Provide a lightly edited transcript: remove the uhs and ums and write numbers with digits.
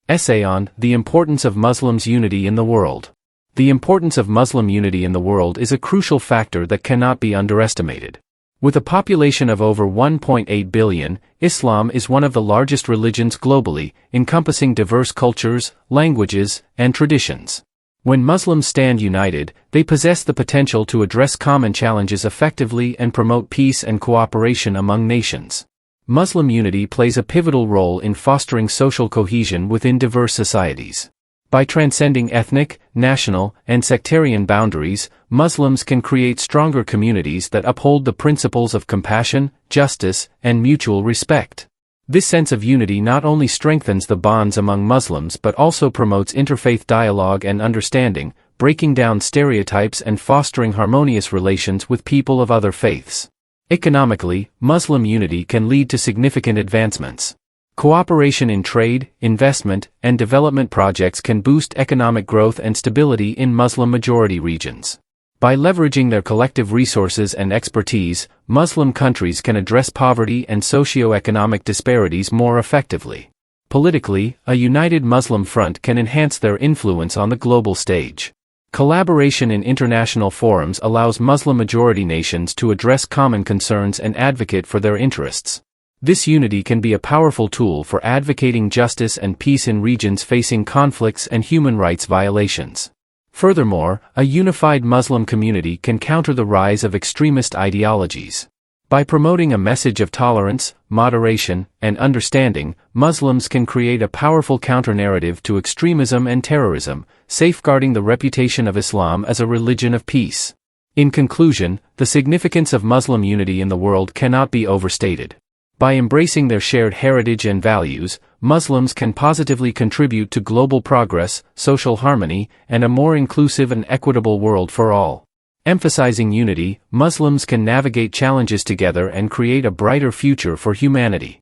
Essay on The Importance of Muslims' Unity in the World. The importance of Muslim unity in the world is a crucial factor that cannot be underestimated. With a population of over 1.8 billion, Islam is one of the largest religions globally, encompassing diverse cultures, languages, and traditions. When Muslims stand united, they possess the potential to address common challenges effectively and promote peace and cooperation among nations. Muslim unity plays a pivotal role in fostering social cohesion within diverse societies. By transcending ethnic, national, and sectarian boundaries, Muslims can create stronger communities that uphold the principles of compassion, justice, and mutual respect. This sense of unity not only strengthens the bonds among Muslims but also promotes interfaith dialogue and understanding, breaking down stereotypes and fostering harmonious relations with people of other faiths. Economically, Muslim unity can lead to significant advancements. Cooperation in trade, investment, and development projects can boost economic growth and stability in Muslim-majority regions. By leveraging their collective resources and expertise, Muslim countries can address poverty and socio-economic disparities more effectively. Politically, a united Muslim front can enhance their influence on the global stage. Collaboration in international forums allows Muslim-majority nations to address common concerns and advocate for their interests. This unity can be a powerful tool for advocating justice and peace in regions facing conflicts and human rights violations. Furthermore, a unified Muslim community can counter the rise of extremist ideologies. By promoting a message of tolerance, moderation, and understanding, Muslims can create a powerful counter-narrative to extremism and terrorism, safeguarding the reputation of Islam as a religion of peace. In conclusion, the significance of Muslim unity in the world cannot be overstated. By embracing their shared heritage and values, Muslims can positively contribute to global progress, social harmony, and a more inclusive and equitable world for all. Emphasizing unity, Muslims can navigate challenges together and create a brighter future for humanity.